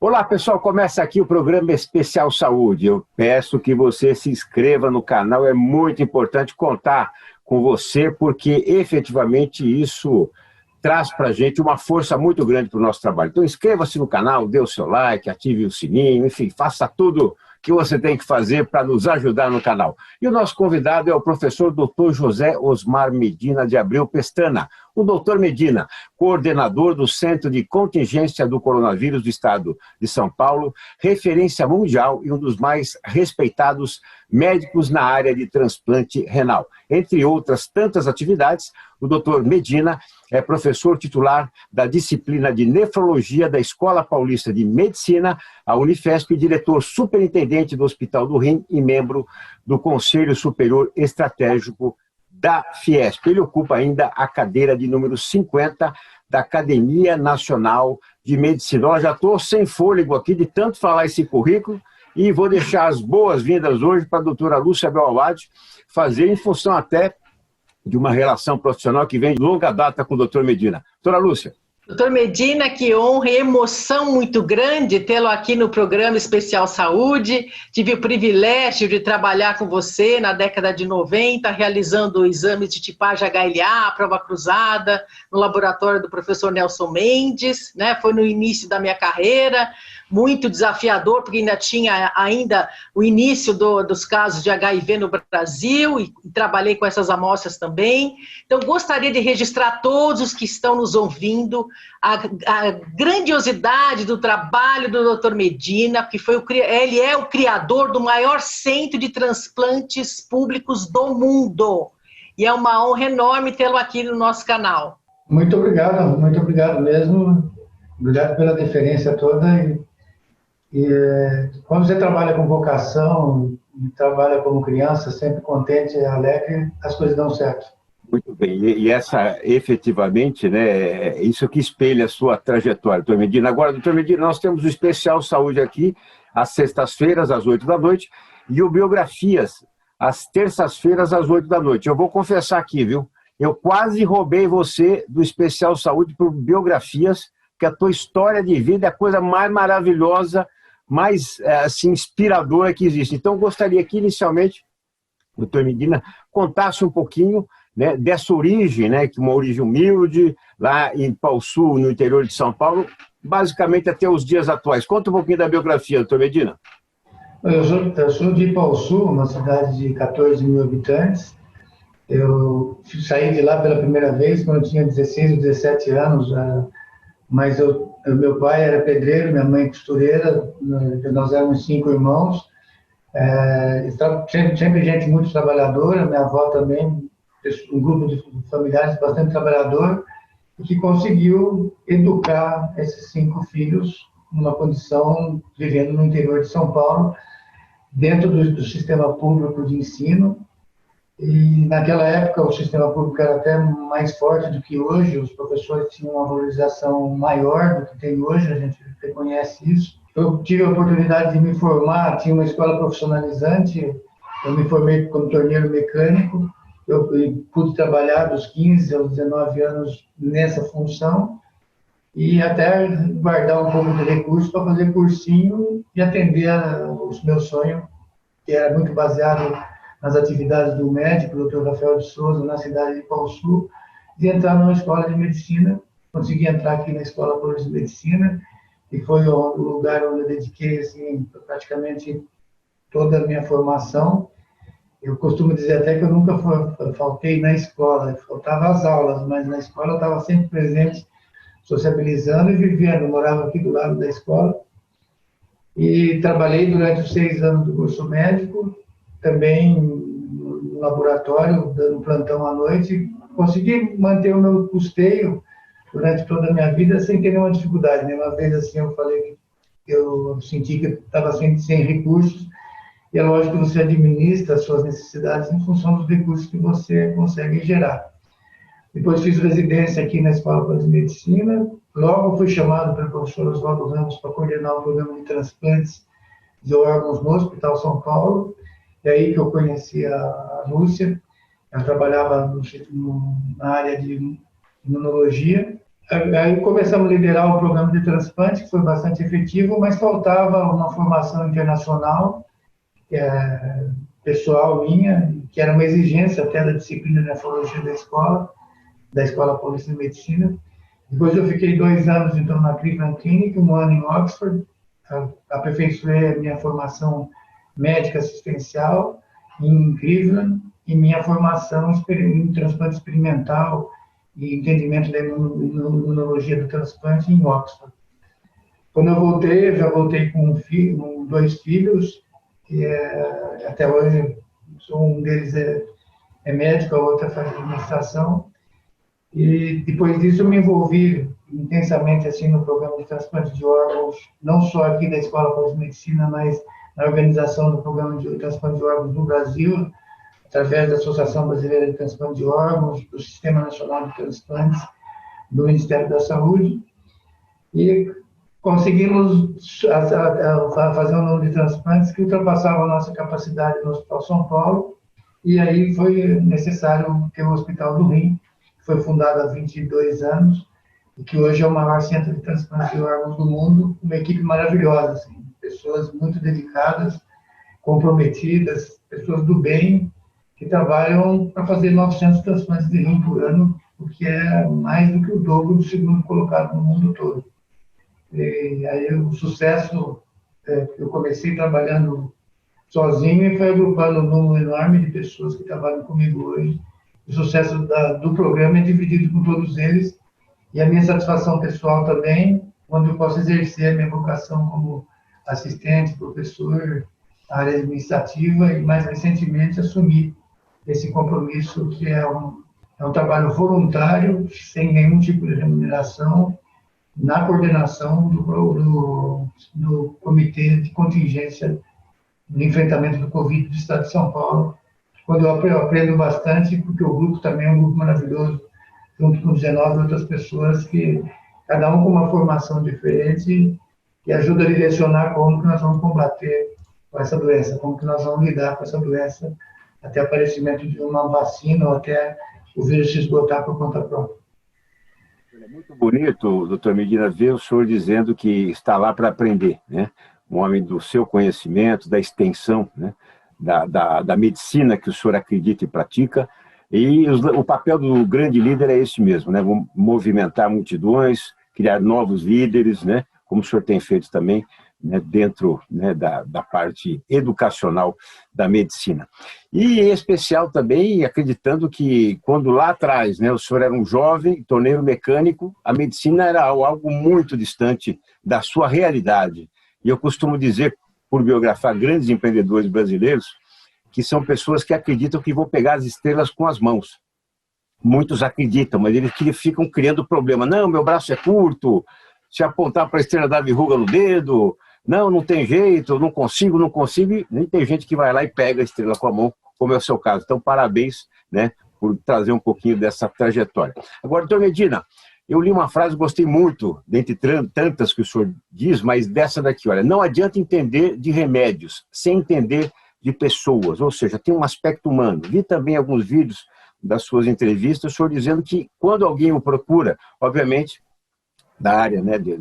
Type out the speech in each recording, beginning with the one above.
Olá, pessoal. Começa aqui o programa Especial Saúde. Eu peço que você se inscreva no canal. É muito importante contar com você, porque efetivamente isso traz para a gente uma força muito grande para o nosso trabalho. Então inscreva-se no canal, dê o seu like, ative o sininho, enfim, faça tudo que você tem que fazer para nos ajudar no canal. E o nosso convidado é o professor Dr. José Osmar Medina de Abreu Pestana. O Dr. Medina, coordenador do Centro de Contingência do Coronavírus do Estado de São Paulo, referência mundial e um dos mais respeitados médicos na área de transplante renal. Entre outras tantas atividades, o Dr. Medina é professor titular da disciplina de Nefrologia da Escola Paulista de Medicina, a Unifesp, diretor superintendente do Hospital do Rim e membro do Conselho Superior Estratégico da Fiesp. Ele ocupa ainda a cadeira de número 50 da Academia Nacional de Medicina. Eu já estou sem fôlego aqui de tanto falar esse currículo e vou deixar as boas-vindas hoje para a doutora Lúcia Belawad fazer em função até de uma relação profissional que vem de longa data com o doutor Medina. Doutora Lúcia. Doutor Medina, que honra e emoção muito grande tê-lo aqui no programa Especial Saúde. Tive o privilégio de trabalhar com você na década de 90, realizando exames de tipagem HLA, prova cruzada, no laboratório do professor Nelson Mendes, né? Foi no início da minha carreira, muito desafiador, porque ainda tinha o início dos casos de HIV no Brasil, e trabalhei com essas amostras também. Então, gostaria de registrar a todos os que estão nos ouvindo a grandiosidade do trabalho do Dr. Medina, que ele é o criador do maior centro de transplantes públicos do mundo. E é uma honra enorme tê-lo aqui no nosso canal. Muito obrigado mesmo. Obrigado pela deferência toda. Quando você trabalha com vocação, trabalha como criança, sempre contente, alegre, as coisas dão certo. Muito bem, e essa efetivamente, né, isso que espelha a sua trajetória, doutor Medina. Agora, doutor Medina, nós temos o Especial Saúde aqui, às sextas-feiras, às 8 da noite, e o Biografias, às terças-feiras, às 8 da noite. Eu vou confessar aqui, viu? Eu quase roubei você do Especial Saúde por Biografias, que a tua história de vida é a coisa mais maravilhosa, mais assim, inspiradora que existe. Então, eu gostaria que, inicialmente, o doutor Medina contasse um pouquinho, né, dessa origem, né, que uma origem humilde, lá em Pau-Sul, no interior de São Paulo, basicamente até os dias atuais. Conta um pouquinho da biografia, doutor Medina. Eu sou de Pau-Sul, uma cidade de 14 mil habitantes. Eu saí de lá pela primeira vez quando eu tinha 16 ou 17 anos, mas meu pai era pedreiro, minha mãe costureira, nós éramos 5 irmãos, sempre gente muito trabalhadora, minha avó também, um grupo de familiares bastante trabalhador, que conseguiu educar esses 5 filhos numa condição, vivendo no interior de São Paulo, dentro do sistema público de ensino. E naquela época o sistema público era até mais forte do que hoje, os professores tinham uma valorização maior do que tem hoje, a gente reconhece isso. Eu tive a oportunidade de me formar, tinha uma escola profissionalizante, eu me formei como torneiro mecânico, eu pude trabalhar dos 15 aos 19 anos nessa função e até guardar um pouco de recursos para fazer cursinho e atender os meus sonhos, que era muito baseado nas atividades do médico, Dr. Rafael de Souza, na cidade de Pau-Sul, de entrar numa escola de medicina. Consegui entrar aqui na Escola Paulista de Medicina, e foi o lugar onde eu dediquei assim, praticamente toda a minha formação. Eu costumo dizer até que eu nunca faltei na escola, faltava as aulas, mas na escola eu estava sempre presente, sociabilizando e vivendo. Eu morava aqui do lado da escola e trabalhei durante os 6 anos do curso médico, também no laboratório, dando plantão à noite. Consegui manter o meu custeio durante toda a minha vida sem ter nenhuma dificuldade. Uma vez assim eu falei que eu senti que estava sem recursos, e é lógico que você administra as suas necessidades em função dos recursos que você consegue gerar. Depois fiz residência aqui na Escola de Medicina, logo fui chamado pelo professor Oswaldo Ramos para coordenar o programa de transplantes de órgãos no Hospital São Paulo. É aí que eu conheci a Lúcia. Ela trabalhava na área de imunologia, Aí começamos a liderar o programa de transplante, que foi bastante efetivo, mas faltava uma formação internacional, pessoal minha, que era uma exigência até da disciplina de nefrologia da Escola Paulista de Medicina. Depois eu fiquei 2 anos, então, na Cleveland Clinic, 1 ano em Oxford, aperfeiçoei a minha formação médica assistencial em Cleveland e minha formação em transplante experimental e entendimento da imunologia do transplante em Oxford. Quando eu voltei, já voltei com com 2 filhos, que até hoje um deles é médico, a outra faz administração. E depois disso eu me envolvi intensamente assim no programa de transplante de órgãos, não só aqui da Escola Paulista de Medicina, mas na organização do programa de transplante de órgãos no Brasil, através da Associação Brasileira de Transplante de Órgãos, do Sistema Nacional de Transplantes, do Ministério da Saúde, e conseguimos fazer um número de transplantes que ultrapassava a nossa capacidade no Hospital São Paulo, e aí foi necessário ter o Hospital do Rim, que foi fundado há 22 anos, e que hoje é o maior centro de transplante de órgãos do mundo, uma equipe maravilhosa, assim, pessoas muito dedicadas, comprometidas, pessoas do bem, que trabalham para fazer 900 transplantes de rim por ano, o que é mais do que o dobro do segundo colocado no mundo todo. E aí o sucesso, eu comecei trabalhando sozinho e foi agrupando um número enorme de pessoas que trabalham comigo hoje. O sucesso do programa é dividido com todos eles, e a minha satisfação pessoal também, quando eu posso exercer a minha vocação como assistente, professor, área administrativa, e mais recentemente assumir esse compromisso que é um trabalho voluntário, sem nenhum tipo de remuneração, na coordenação do Comitê de Contingência no enfrentamento do Covid do Estado de São Paulo, quando eu aprendo bastante, porque o grupo também é um grupo maravilhoso, junto com 19 outras pessoas, que cada um com uma formação diferente, que ajuda a direcionar como que nós vamos combater com essa doença, como que nós vamos lidar com essa doença, até o aparecimento de uma vacina ou até o vírus se esgotar por conta própria. É muito bonito, doutor Medina, ver o senhor dizendo que está lá para aprender, né? Um homem do seu conhecimento, da extensão, né? Da medicina que o senhor acredita e pratica. E o papel do grande líder é esse mesmo, né? Movimentar multidões, criar novos líderes, né? Como o senhor tem feito também, né? Dentro, né? da parte educacional da medicina. E em especial também acreditando que quando lá atrás, né? O senhor era um jovem torneiro mecânico, a medicina era algo muito distante da sua realidade. E eu costumo dizer, por biografar grandes empreendedores brasileiros, que são pessoas que acreditam que vão pegar as estrelas com as mãos. Muitos acreditam, mas eles ficam criando problema. Não, meu braço é curto, se apontar para a estrela dá verruga no dedo, não tem jeito, não consigo, e nem tem gente que vai lá e pega a estrela com a mão, como é o seu caso. Então, parabéns, né, por trazer um pouquinho dessa trajetória. Agora, doutor Medina, eu li uma frase, gostei muito, dentre tantas que o senhor diz, mas dessa daqui, olha, não adianta entender de remédios sem entender de pessoas, ou seja, tem um aspecto humano. Vi também alguns vídeos das suas entrevistas, o senhor dizendo que quando alguém o procura, obviamente, da área, né, de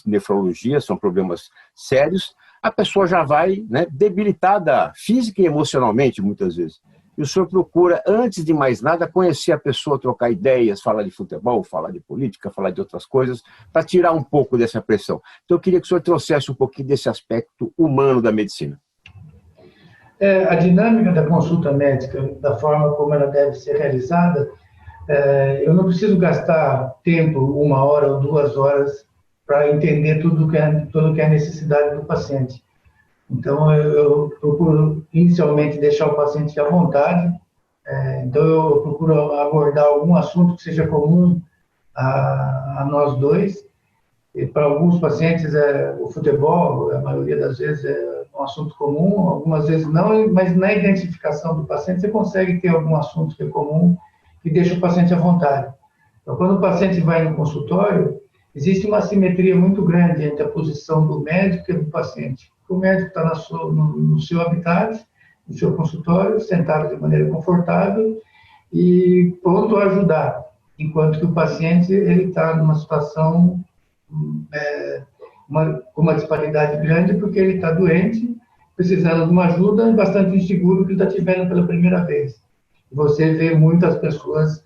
nefrologia, são problemas sérios, a pessoa já vai, né, debilitada física e emocionalmente, muitas vezes. E o senhor procura, antes de mais nada, conhecer a pessoa, trocar ideias, falar de futebol, falar de política, falar de outras coisas, para tirar um pouco dessa pressão. Então, eu queria que o senhor trouxesse um pouquinho desse aspecto humano da medicina. A dinâmica da consulta médica, da forma como ela deve ser realizada, eu não preciso gastar tempo, 1 hora ou 2 horas, para entender tudo que é a necessidade do paciente. Então, eu procuro inicialmente deixar o paciente à vontade, então eu procuro abordar algum assunto que seja comum a nós dois. E para alguns pacientes, o futebol, a maioria das vezes, é um assunto comum, algumas vezes não, mas na identificação do paciente você consegue ter algum assunto que é comum e deixa o paciente à vontade. Então, quando o paciente vai no consultório, existe uma assimetria muito grande entre a posição do médico e do paciente. O médico está no seu habitat, no seu consultório, sentado de maneira confortável e pronto a ajudar. enquanto que o paciente ele está numa situação com uma disparidade grande, porque ele está doente, precisando de uma ajuda e bastante inseguro que ele está tivendo pela primeira vez. Você vê muitas pessoas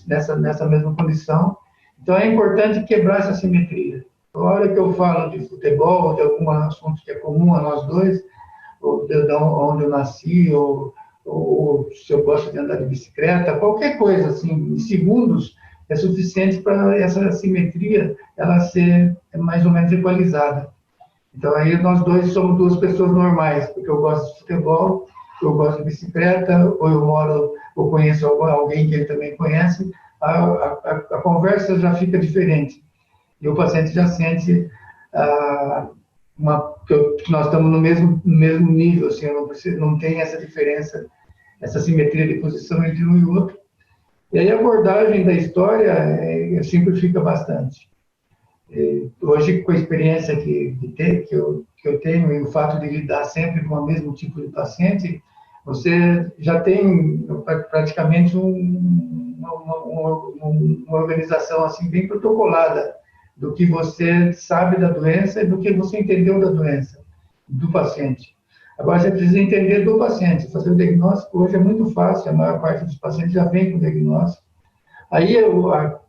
nessa mesma condição. Então, é importante quebrar essa simetria. A hora que eu falo de futebol, de algum assunto que é comum a nós dois, ou de onde eu nasci, ou se eu gosto de andar de bicicleta, qualquer coisa, assim, em segundos, é suficiente para essa simetria ela ser mais ou menos equalizada. Então, aí nós dois somos duas pessoas normais, porque eu gosto de futebol, eu gosto de bicicleta, ou eu moro, ou conheço alguém que ele também conhece, a conversa já fica diferente. E o paciente já sente que nós estamos no mesmo nível, assim, não tem essa diferença, essa simetria de posição entre um e o outro. E aí a abordagem da história simplifica bastante. Hoje, com a experiência que eu tenho e o fato de lidar sempre com o mesmo tipo de paciente, você já tem praticamente uma organização assim bem protocolada do que você sabe da doença e do que você entendeu da doença, do paciente. Agora, você precisa entender do paciente. Fazer o diagnóstico hoje é muito fácil, a maior parte dos pacientes já vem com o diagnóstico. Aí,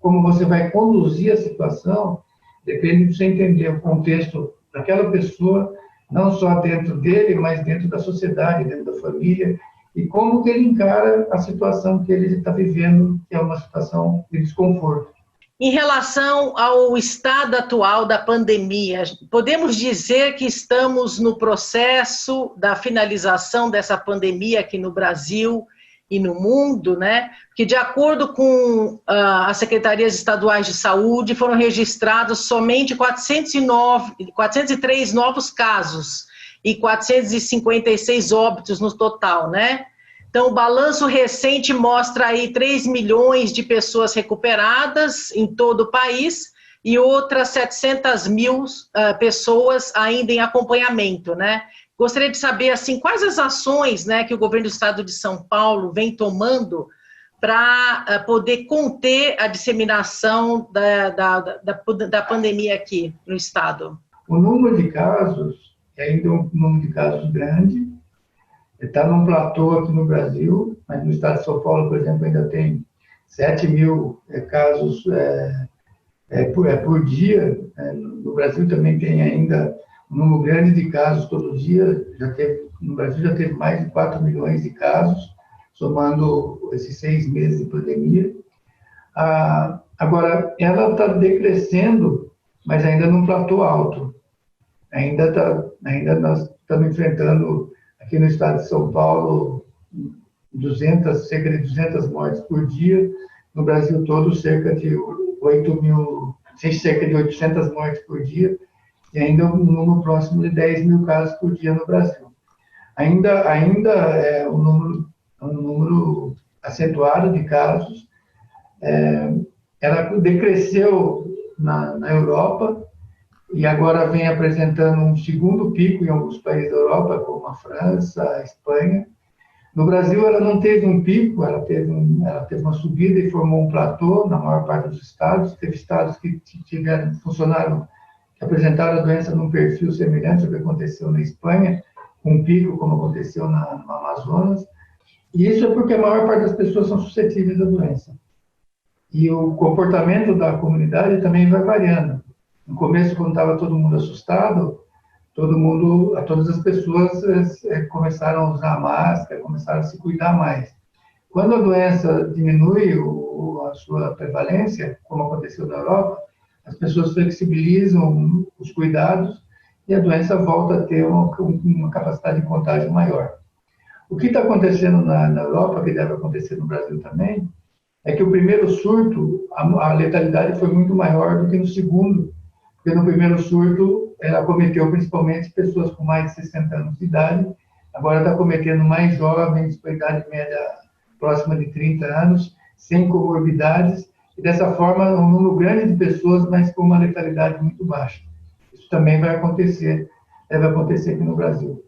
como você vai conduzir a situação, depende de você entender o contexto daquela pessoa, não só dentro dele, mas dentro da sociedade, dentro da família, e como que ele encara a situação que ele está vivendo, que é uma situação de desconforto. Em relação ao estado atual da pandemia, podemos dizer que estamos no processo da finalização dessa pandemia aqui no Brasil e no mundo, né? Que, de acordo com as secretarias estaduais de saúde, foram registrados somente 403 novos casos e 456 óbitos no total, né? Então, o balanço recente mostra aí 3 milhões de pessoas recuperadas em todo o país e outras 700 mil pessoas ainda em acompanhamento, né? Gostaria de saber, assim, quais as ações, né, que o governo do estado de São Paulo vem tomando para poder conter a disseminação da pandemia aqui no estado. O número de casos é ainda um número de casos grande, está num platô aqui no Brasil, mas no estado de São Paulo, por exemplo, ainda tem 7 mil casos por dia. No Brasil também tem ainda um número grande de casos todo dia. No Brasil já teve mais de 4 milhões de casos, somando esses 6 meses de pandemia. Agora, ela está decrescendo, mas ainda num platô alto. Ainda nós estamos enfrentando, aqui no estado de São Paulo, cerca de 200 mortes por dia. No Brasil todo, cerca de 800 mortes por dia. E ainda um número próximo de 10 mil casos por dia no Brasil. Ainda é um número acentuado de casos. Ela decresceu na Europa e agora vem apresentando um segundo pico em alguns países da Europa, como a França, a Espanha. No Brasil, ela não teve um pico, ela teve uma subida e formou um platô na maior parte dos estados. Teve estados que apresentaram a doença num perfil semelhante ao que aconteceu na Espanha, com um pico como aconteceu no Amazonas. E isso é porque a maior parte das pessoas são suscetíveis à doença. E o comportamento da comunidade também vai variando. No começo, quando estava todo mundo assustado, todas as pessoas começaram a usar máscara, começaram a se cuidar mais. Quando a doença diminui a sua prevalência, como aconteceu na Europa, as pessoas flexibilizam os cuidados e a doença volta a ter uma capacidade de contágio maior. O que está acontecendo na Europa, que deve acontecer no Brasil também, é que o primeiro surto, a letalidade foi muito maior do que no segundo, porque no primeiro surto ela acometeu principalmente pessoas com mais de 60 anos de idade, agora está acometendo mais jovens, com idade média próxima de 30 anos, sem comorbidades, e dessa forma um número grande de pessoas, mas com uma letalidade muito baixa. Isso também vai acontecer, deve acontecer aqui no Brasil.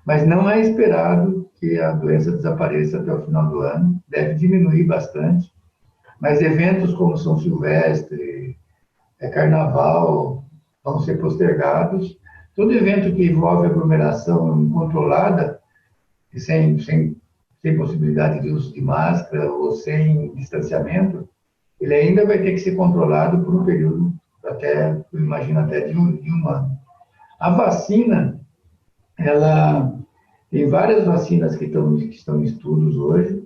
Mas não é esperado que a doença desapareça até o final do ano, deve diminuir bastante. mas eventos como São Silvestre, Carnaval, vão ser postergados. Todo evento que envolve aglomeração controlada, e sem possibilidade de uso de máscara ou sem distanciamento, ele ainda vai ter que ser controlado por um período, até, eu imagino, até de um ano. A vacina, ela tem várias vacinas que estão em estudos hoje,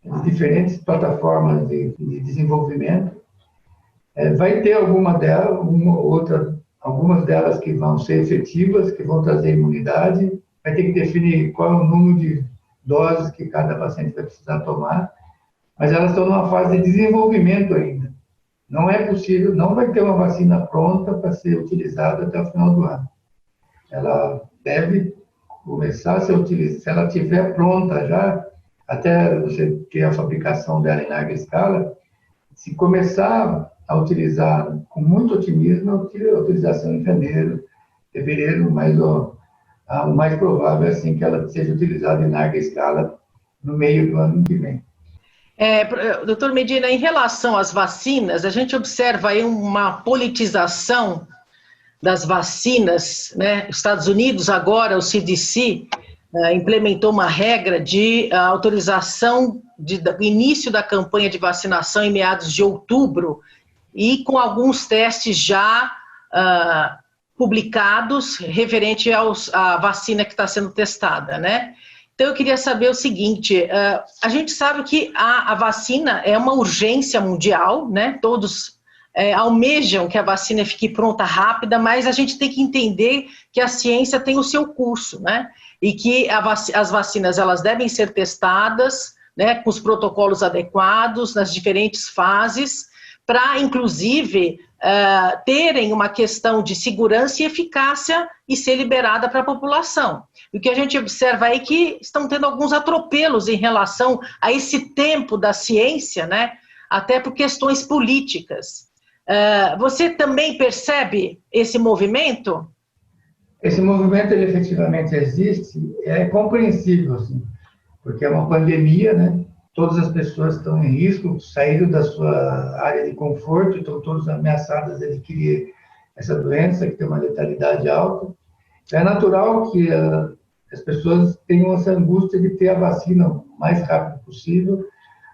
de diferentes plataformas de desenvolvimento. Vai ter algumas delas que vão ser efetivas, que vão trazer imunidade, vai ter que definir qual é o número de doses que cada paciente vai precisar tomar, mas elas estão numa fase de desenvolvimento ainda. Não é possível, não vai ter uma vacina pronta para ser utilizada até o final do ano. Ela deve começar a ser utilizada, se ela estiver pronta já, até você ter a fabricação dela em larga escala, se começar a utilizar com muito otimismo, a utilização em fevereiro, mas o mais provável é assim que ela seja utilizada em larga escala no meio do ano que vem. Doutor Medina, em relação às vacinas, a gente observa aí uma politização das vacinas, né? Estados Unidos agora, o CDC, implementou uma regra de autorização do início da campanha de vacinação em meados de outubro e com alguns testes já publicados referente à vacina que está sendo testada, né? Então, eu queria saber o seguinte, a gente sabe que a vacina é uma urgência mundial, né? Todos almejam que a vacina fique pronta rápida, mas a gente tem que entender que a ciência tem o seu curso, né? E que as vacinas elas devem ser testadas, né, com os protocolos adequados, nas diferentes fases, para, inclusive, terem uma questão de segurança e eficácia e ser liberada para a população. O que a gente observa aí é que estão tendo alguns atropelos em relação a esse tempo da ciência, né, até por questões políticas. Você também percebe esse movimento? Esse movimento, ele efetivamente existe, é compreensível, assim, porque é uma pandemia, né? Todas as pessoas estão em risco, saíram da sua área de conforto, estão todas ameaçadas de adquirir essa doença, que tem uma letalidade alta. É natural que as pessoas tenham essa angústia de ter a vacina o mais rápido possível,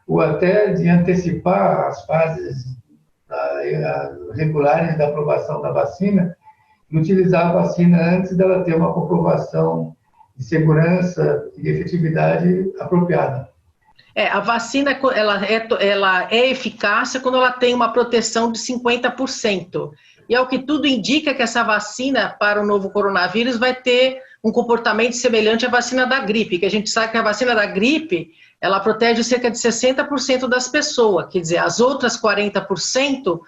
ou até de antecipar as fases regulares da aprovação da vacina, e utilizar a vacina antes dela ter uma comprovação de segurança e efetividade apropriada. A vacina ela é eficaz quando ela tem uma proteção de 50%. E ao que tudo indica que essa vacina para o novo coronavírus vai ter um comportamento semelhante à vacina da gripe, que a gente sabe que a vacina da gripe, ela protege cerca de 60% das pessoas, quer dizer, as outras 40%,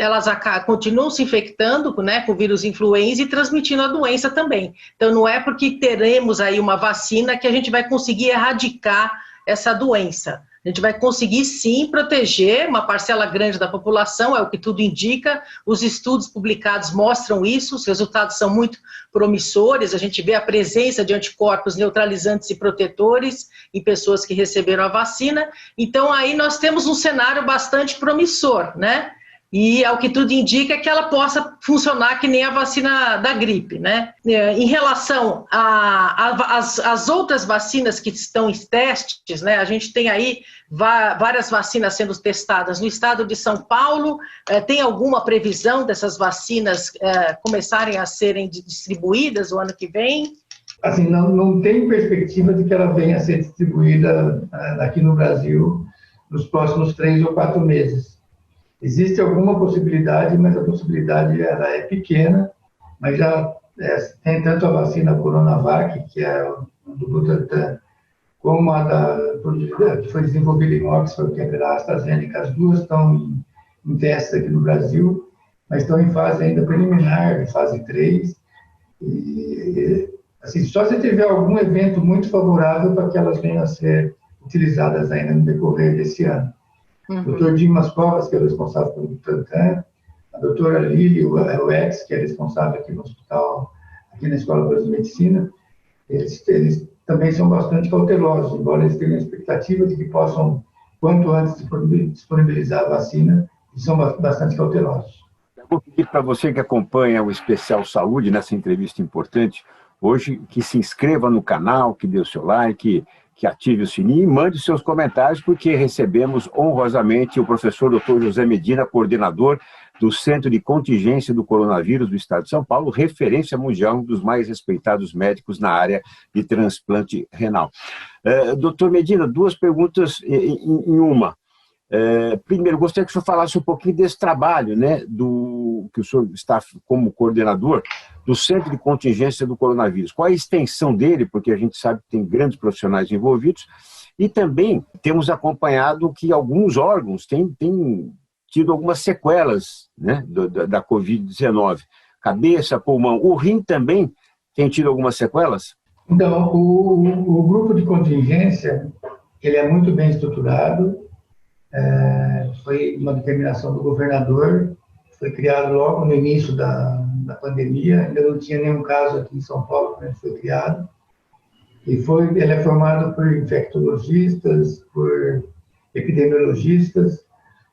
elas continuam se infectando, né, com o vírus influenza e transmitindo a doença também. Então, não é porque teremos aí uma vacina que a gente vai conseguir erradicar essa doença. A gente vai conseguir, sim, proteger uma parcela grande da população, é o que tudo indica. Os estudos publicados mostram isso, os resultados são muito promissores, a gente vê a presença de anticorpos neutralizantes e protetores em pessoas que receberam a vacina. Então, aí nós temos um cenário bastante promissor, né? E, ao que tudo indica, que ela possa funcionar que nem a vacina da gripe, né? Em relação às outras vacinas que estão em testes, né? A gente tem aí várias vacinas sendo testadas no estado de São Paulo. Tem alguma previsão dessas vacinas começarem a serem distribuídas o ano que vem? Assim, não tem perspectiva de que ela venha a ser distribuída aqui no Brasil nos próximos 3 ou 4 meses. Existe alguma possibilidade, mas a possibilidade ela é pequena, mas já tem tanto a vacina Coronavac, que é do Butantan, como a que foi desenvolvida em Oxford, que é pela AstraZeneca. As duas estão em testes aqui no Brasil, mas estão em fase ainda preliminar, em fase 3. E, assim, só se tiver algum evento muito favorável para que elas venham a ser utilizadas ainda no decorrer desse ano. O doutor Dimas Covas, que é o responsável pelo Butantan, a doutora Lili Wex, que é responsável aqui no hospital, aqui na Escola Brasileira de Medicina, eles também são bastante cautelosos, embora eles tenham a expectativa de que possam quanto antes disponibilizar a vacina, e são bastante cautelosos. Eu vou pedir para você que acompanha o Especial Saúde nessa entrevista importante hoje, que se inscreva no canal, que dê o seu like, que ative o sininho e mande seus comentários, porque recebemos honrosamente o professor Dr. José Medina, coordenador do Centro de Contingência do Coronavírus do Estado de São Paulo, referência mundial, um dos mais respeitados médicos na área de transplante renal. Doutor Medina, duas perguntas em uma. Primeiro, gostaria que o senhor falasse um pouquinho desse trabalho, né, que o senhor está como coordenador do Centro de Contingência do Coronavírus. Qual a extensão dele, porque a gente sabe que tem grandes profissionais envolvidos, e também temos acompanhado que alguns órgãos têm tido algumas sequelas, né, da Covid-19. Cabeça, pulmão, o rim também tem tido algumas sequelas? Então, o grupo de contingência, ele é muito bem estruturado, foi uma determinação do governador, foi criado logo no início da pandemia, ainda não tinha nenhum caso aqui em São Paulo quando ele foi criado, e ele é formado por infectologistas, por epidemiologistas,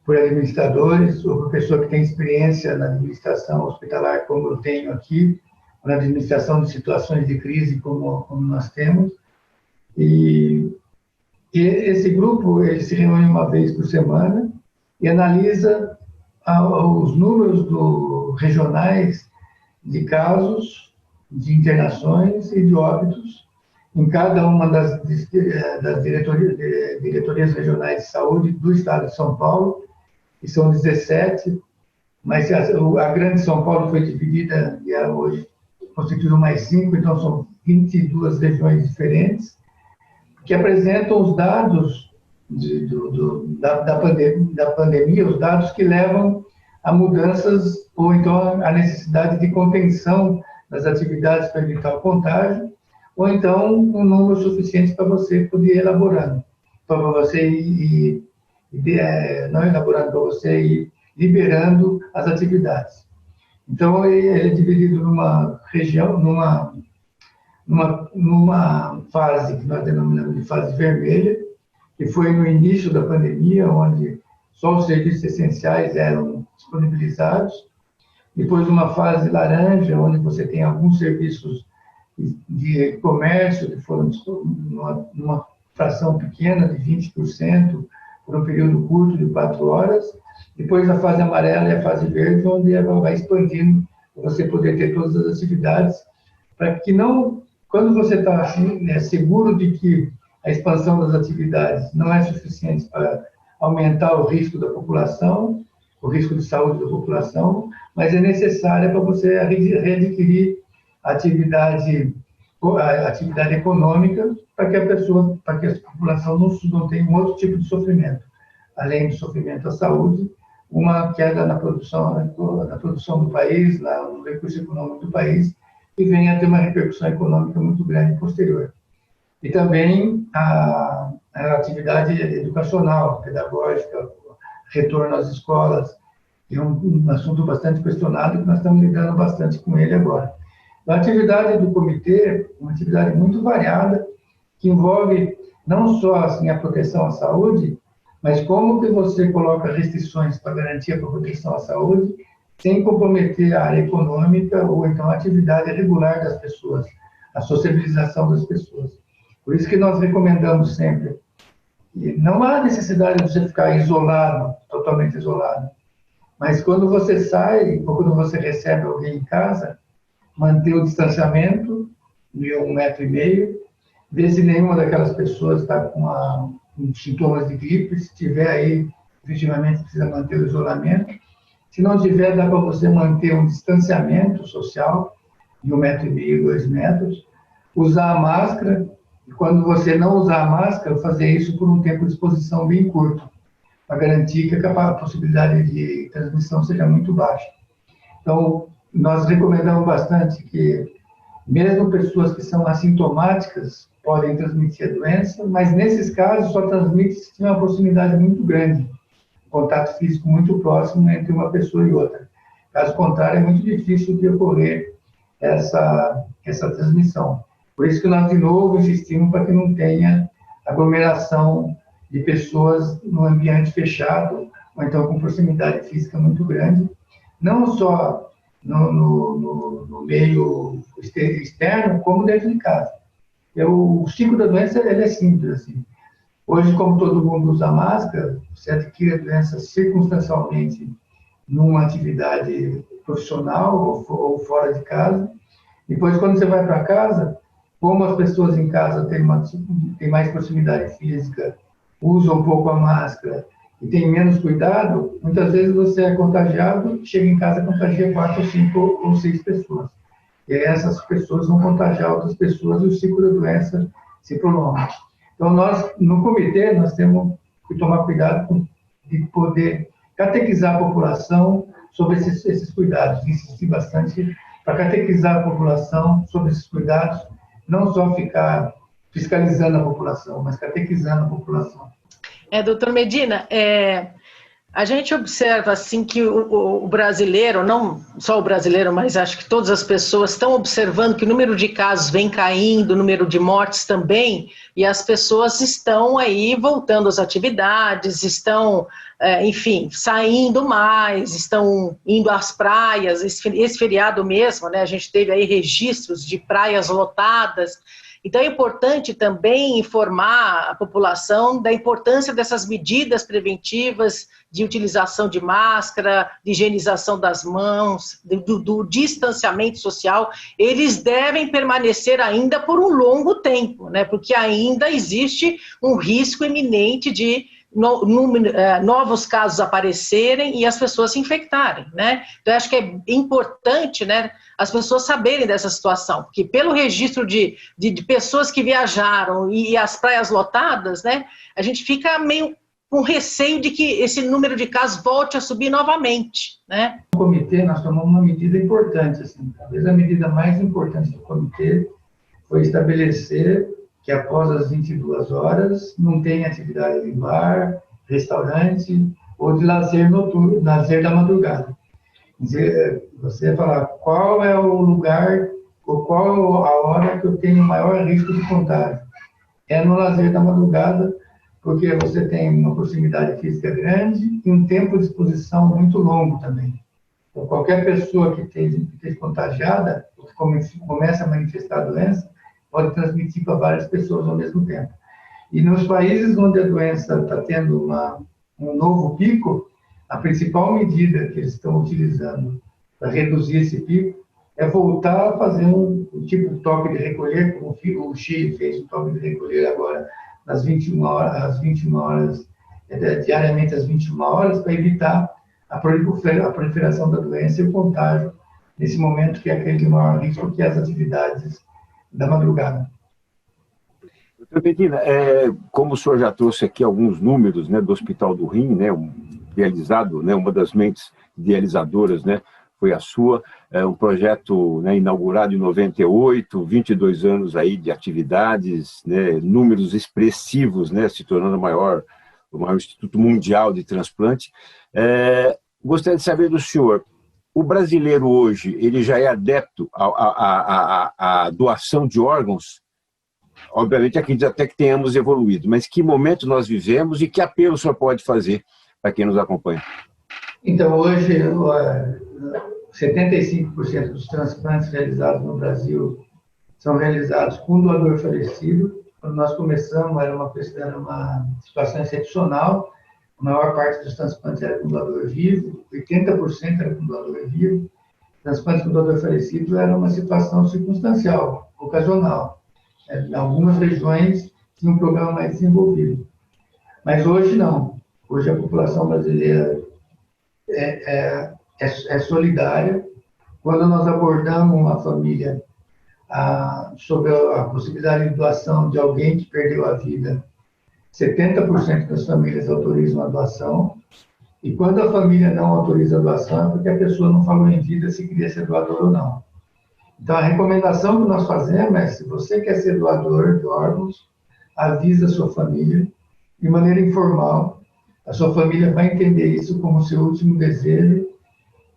por administradores, ou por pessoa que tem experiência na administração hospitalar, como eu tenho aqui, na administração de situações de crise, como nós temos, e esse grupo ele se reúne uma vez por semana e analisa os números regionais de casos, de internações e de óbitos em cada uma das diretorias regionais de saúde do Estado de São Paulo, que são 17, mas a Grande São Paulo foi dividida e hoje constituiu mais 5, então são 22 regiões diferentes, que apresentam os dados da pandemia, os dados que levam a mudanças ou então a necessidade de contenção das atividades para evitar o contágio, ou então um número suficiente para você poder ir elaborando, para você ir não elaborando, para você ir liberando as atividades. Então, ele é dividido numa região, numa fase que nós denominamos de fase vermelha, que foi no início da pandemia, onde só os serviços essenciais eram disponibilizados. Depois, uma fase laranja, onde você tem alguns serviços de comércio que foram numa fração pequena de 20%, por um período curto de 4 horas. Depois, a fase amarela e a fase verde, onde ela vai expandindo para você poder ter todas as atividades, para que não, quando você está assim, seguro de que a expansão das atividades não é suficiente para aumentar o risco da população, o risco de saúde da população, mas é necessária para você readquirir a atividade econômica para que a população não tenha um outro tipo de sofrimento. Além do sofrimento à saúde, uma queda na produção do país, no recurso econômico do país, e venha a ter uma repercussão econômica muito grande posterior. E também a atividade educacional, pedagógica, retorno às escolas, é um assunto bastante questionado que nós estamos lidando bastante com ele agora. A atividade do comitê é uma atividade muito variada, que envolve não só assim, a proteção à saúde, mas como que você coloca restrições para garantir a proteção à saúde, sem comprometer a área econômica ou então a atividade regular das pessoas, a sociabilização das pessoas. Por isso que nós recomendamos sempre, e não há necessidade de você ficar isolado, totalmente isolado, mas quando você sai, ou quando você recebe alguém em casa, manter o distanciamento de 1,5 metro, ver se nenhuma daquelas pessoas está com sintomas de gripe, se tiver aí, efetivamente precisa manter o isolamento. Se não tiver, dá para você manter um distanciamento social de 1,5 metro, 2 metros, usar a máscara, e quando você não usar a máscara, fazer isso por um tempo de exposição bem curto, para garantir que a possibilidade de transmissão seja muito baixa. Então, nós recomendamos bastante que, mesmo pessoas que são assintomáticas, podem transmitir a doença, mas nesses casos só transmite se tiver uma proximidade muito grande, contato físico muito próximo entre uma pessoa e outra. Caso contrário, é muito difícil de ocorrer essa transmissão. Por isso que nós, de novo, insistimos para que não tenha aglomeração de pessoas no ambiente fechado, ou então com proximidade física muito grande, não só no meio externo, como dentro de casa. O ciclo da doença ele é simples. Assim. Hoje, como todo mundo usa máscara, você adquire a doença circunstancialmente numa atividade profissional ou fora de casa. Depois, quando você vai para casa, como as pessoas em casa têm mais proximidade física, usam um pouco a máscara e têm menos cuidado, muitas vezes você é contagiado, chega em casa e contagia 4, 5 ou 6 pessoas. E aí essas pessoas vão contagiar outras pessoas e o ciclo da doença se prolonga. Então, nós, no comitê, nós temos que tomar cuidado de poder catequizar a população sobre esses cuidados, insistir bastante para catequizar a população sobre esses cuidados, não só ficar fiscalizando a população, mas catequizando a população. Doutor Medina, a gente observa assim que o brasileiro, não só o brasileiro, mas acho que todas as pessoas estão observando que o número de casos vem caindo, o número de mortes também, e as pessoas estão aí voltando às atividades, estão, enfim, saindo mais, estão indo às praias, esse feriado mesmo, né, a gente teve aí registros de praias lotadas. Então, é importante também informar a população da importância dessas medidas preventivas de utilização de máscara, de higienização das mãos, do distanciamento social. Eles devem permanecer ainda por um longo tempo, né? Porque ainda existe um risco iminente de novos casos aparecerem e as pessoas se infectarem, né? Então, eu acho que é importante, né, as pessoas saberem dessa situação, porque pelo registro de pessoas que viajaram e as praias lotadas, né, a gente fica meio com receio de que esse número de casos volte a subir novamente, né? No comitê, nós tomamos uma medida importante, assim, talvez a medida mais importante do comitê foi estabelecer que após as 22 horas não tem atividade de bar, restaurante ou de lazer noturno, lazer da madrugada. Você falar qual é o lugar ou qual a hora que eu tenho maior risco de contágio. É no lazer da madrugada, porque você tem uma proximidade física grande e um tempo de exposição muito longo também. Então, qualquer pessoa que esteja contagiada, que começa a manifestar a doença, pode transmitir para várias pessoas ao mesmo tempo. E nos países onde a doença está tendo um novo pico, a principal medida que eles estão utilizando para reduzir esse pico é voltar a fazer um tipo de toque de recolher, como o Chile fez um toque de recolher agora às 21 horas, diariamente às 21 horas, para evitar a proliferação da doença e o contágio nesse momento que é aquele de maior risco, que é as atividades da madrugada. Doutor Medina, como o senhor já trouxe aqui alguns números, né, do Hospital do Rim, né, idealizado, né, uma das mentes idealizadoras, né, foi a sua, um projeto, né, inaugurado em 98, 22 anos aí de atividades, né, números expressivos, né, se tornando o maior Instituto Mundial de Transplante. Gostaria de saber do senhor, o brasileiro hoje, ele já é adepto à doação de órgãos? Obviamente, acredito até que tenhamos evoluído, mas que momento nós vivemos e que apelo o senhor pode fazer para quem nos acompanha? Então, hoje, 75% dos transplantes realizados no Brasil são realizados com doador falecido. Quando nós começamos, era uma situação excepcional. A maior parte dos transplantes era com doador vivo, 80% era com doador vivo. Transplantes com doador falecido era uma situação circunstancial, ocasional. Em algumas regiões tinha um programa mais desenvolvido. Mas hoje não. Hoje a população brasileira é solidária. Quando nós abordamos uma família sobre a possibilidade de doação de alguém que perdeu a vida, 70% das famílias autorizam a doação, e quando a família não autoriza a doação é porque a pessoa não falou em vida se queria ser doador ou não. Então, a recomendação que nós fazemos é, se você quer ser doador de órgãos, avisa a sua família de maneira informal. A sua família vai entender isso como seu último desejo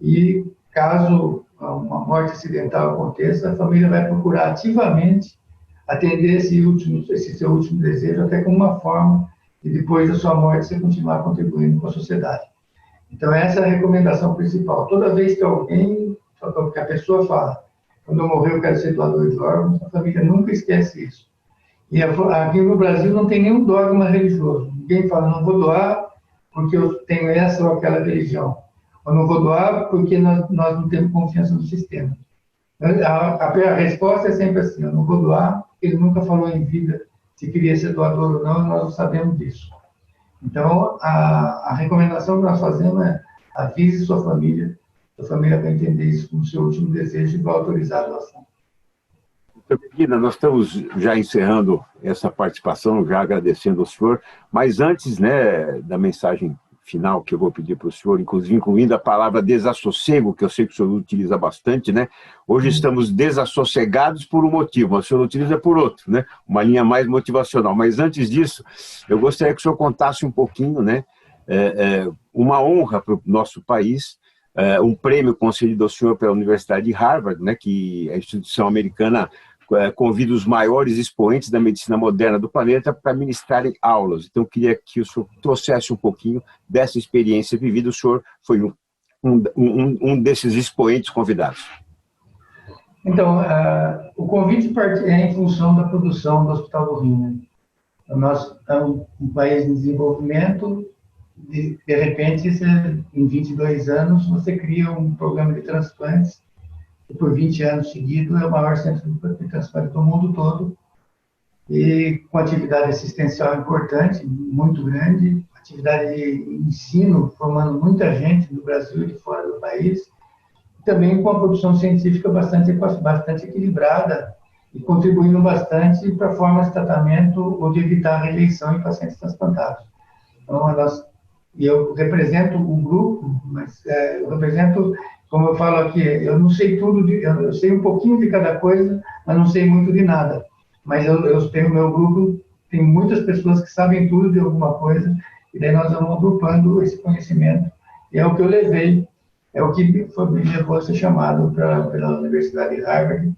e, caso uma morte acidental aconteça, a família vai procurar ativamente atender esse seu último desejo, até como uma forma e depois da sua morte você continuar contribuindo com a sociedade. Então, essa é a recomendação principal. Toda vez que que a pessoa fala, quando eu morrer eu quero ser doador de órgãos, a família nunca esquece isso. E aqui no Brasil não tem nenhum dogma religioso. Ninguém fala, não vou doar porque eu tenho essa ou aquela religião. Ou não vou doar porque nós não temos confiança no sistema. A resposta é sempre assim, eu não vou doar porque ele nunca falou em vida se queria ser doador ou não, nós não sabemos disso. Então, a recomendação que nós fazemos é avise sua família vai entender isso como seu último desejo e vai autorizar a doação. Medina, nós estamos já encerrando essa participação, já agradecendo ao senhor, mas antes, né, da mensagem final que eu vou pedir para o senhor, inclusive incluindo a palavra desassossego, que eu sei que o senhor utiliza bastante, né? Hoje estamos desassossegados por um motivo, mas o senhor utiliza por outro, né? Uma linha mais motivacional. Mas antes disso, eu gostaria que o senhor contasse um pouquinho, né? Uma honra para o nosso país, um prêmio concedido ao senhor pela Universidade de Harvard, né? Que é a instituição americana convida os maiores expoentes da medicina moderna do planeta para ministrarem aulas. Então, eu queria que o senhor trouxesse um pouquinho dessa experiência vivida. O senhor foi um desses expoentes convidados. Então, o convite é em função da produção do Hospital do Rim. Né? Nós estamos um país em desenvolvimento, de repente, em 22 anos, você cria um programa de transplantes e por 20 anos seguidos é o maior centro de transplante do mundo todo, e com atividade assistencial importante, muito grande, atividade de ensino, formando muita gente no Brasil e de fora do país, e também com a produção científica bastante equilibrada e contribuindo bastante para formas de tratamento ou de evitar a rejeição em pacientes transplantados. Então, eu represento o grupo, mas eu represento, como eu falo aqui, eu não sei tudo, eu sei um pouquinho de cada coisa, mas não sei muito de nada. Mas eu tenho meu grupo, tem muitas pessoas que sabem tudo de alguma coisa, e daí nós vamos agrupando esse conhecimento, e é o que eu levei, é o que me levou a ser chamado pela Universidade de Harvard,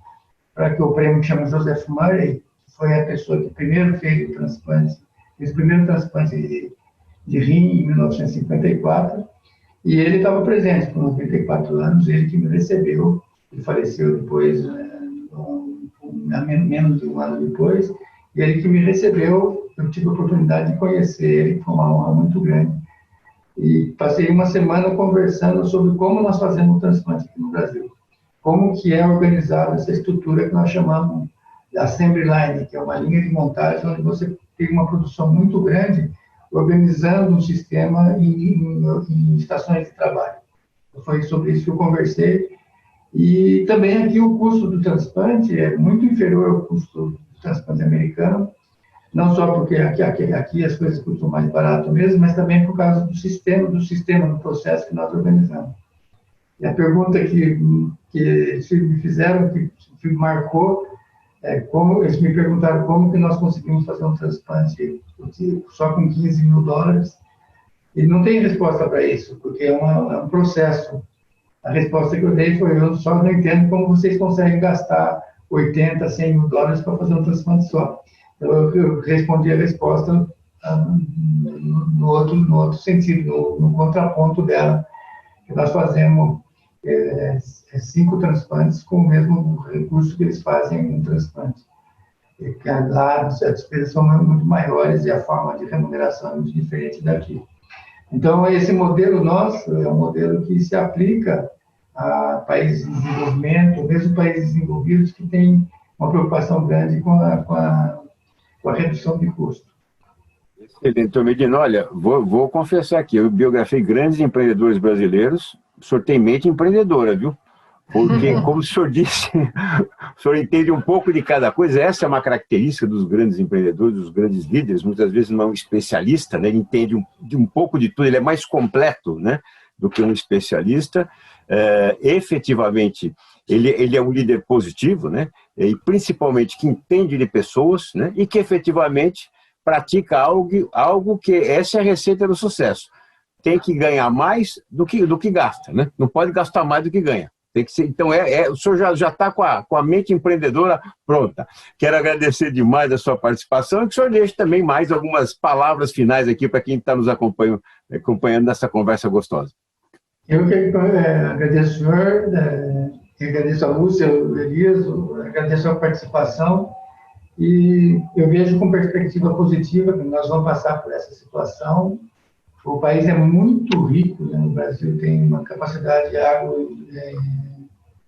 para que o prêmio que chama Joseph Murray, que foi a pessoa que primeiro fez o primeiro transplante de rim em 1954, e ele estava presente com 94 anos, ele que me recebeu, ele faleceu depois, menos de um ano depois, e ele que me recebeu, eu tive a oportunidade de conhecer ele, foi uma honra muito grande, e passei uma semana conversando sobre como nós fazemos o transplante aqui no Brasil, como que é organizada essa estrutura que nós chamamos de assembly line, que é uma linha de montagem onde você tem uma produção muito grande, organizando um sistema em estações de trabalho. Foi sobre isso que eu conversei. E também aqui o custo do transplante é muito inferior ao custo do transplante americano, não só porque aqui as coisas custam mais barato mesmo, mas também por causa do sistema, do processo que nós organizamos. E a pergunta que me fizeram, que me marcou, eles me perguntaram como que nós conseguimos fazer um transplante só com $15.000, e não tem resposta para isso, porque é um processo. A resposta que eu dei foi, eu só não entendo como vocês conseguem gastar $80, $100.000 para fazer um transplante só. Então, eu respondi a resposta no outro sentido, no contraponto dela, que nós fazemos 5 transplantes com o mesmo recurso que eles fazem em um transplante. Lá as despesas são muito maiores e a forma de remuneração é muito diferente daqui. Então, esse modelo nosso é um modelo que se aplica a países em desenvolvimento, mesmo países desenvolvidos que têm uma preocupação grande com a redução de custo. Excelente, Dr. Medina. Olha, vou confessar aqui, eu biografei grandes empreendedores brasileiros, o senhor tem mente empreendedora, viu? Porque, como o senhor disse, o senhor entende um pouco de cada coisa. Essa é uma característica dos grandes empreendedores, dos grandes líderes. Muitas vezes não é um especialista, né? Ele entende um pouco de tudo, ele é mais completo, né, do que um especialista. Efetivamente, ele é um líder positivo, né? E principalmente que entende de pessoas, né? E que efetivamente pratica algo que essa é a receita do sucesso. Tem que ganhar mais do que gasta, né? Não pode gastar mais do que ganha. Tem que ser, então, o senhor já está com a mente empreendedora pronta. Quero agradecer demais a sua participação e que o senhor deixe também mais algumas palavras finais aqui para quem está nos acompanhando nessa conversa gostosa. Eu que agradeço o senhor, agradeço a Lúcia, o Elias, agradeço a participação e eu vejo com perspectiva positiva que nós vamos passar por essa situação. O país é muito rico, né? O Brasil tem uma capacidade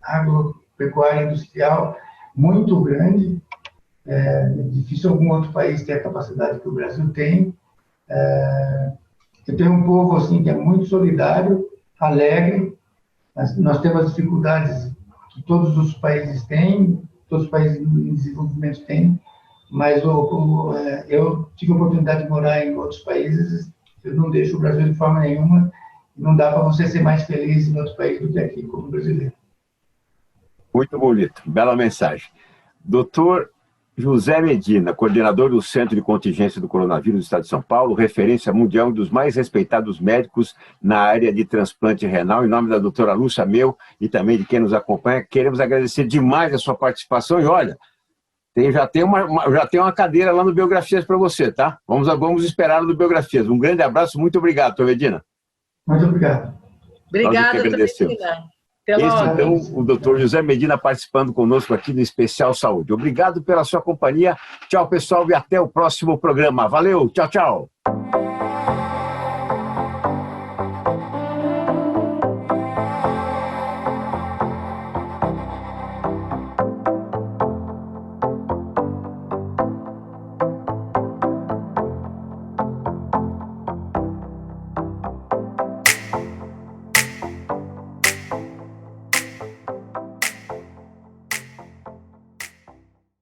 agropecuária industrial muito grande. É difícil algum outro país ter a capacidade que o Brasil tem. Eu tenho um povo assim, que é muito solidário, alegre. Nós temos dificuldades que todos os países têm, todos os países em desenvolvimento têm, mas eu tive a oportunidade de morar em outros países. Eu não deixo o Brasil de forma nenhuma. Não dá para você ser mais feliz em outro país do que aqui, como brasileiro. Muito bonito, bela mensagem. Doutor José Medina, coordenador do Centro de Contingência do Coronavírus do Estado de São Paulo, referência mundial, um dos mais respeitados médicos na área de transplante renal. Em nome da doutora Lúcia, meu e também de quem nos acompanha, queremos agradecer demais a sua participação. E olha, já tem uma cadeira lá no Biografias para você, tá? Vamos esperar no Biografias. Um grande abraço, muito obrigado, doutor Medina. Muito obrigado. Obrigada, doutor Medina. Então, o doutor José Medina participando conosco aqui no Especial Saúde. Obrigado pela sua companhia. Tchau, pessoal, e até o próximo programa. Valeu, tchau, tchau.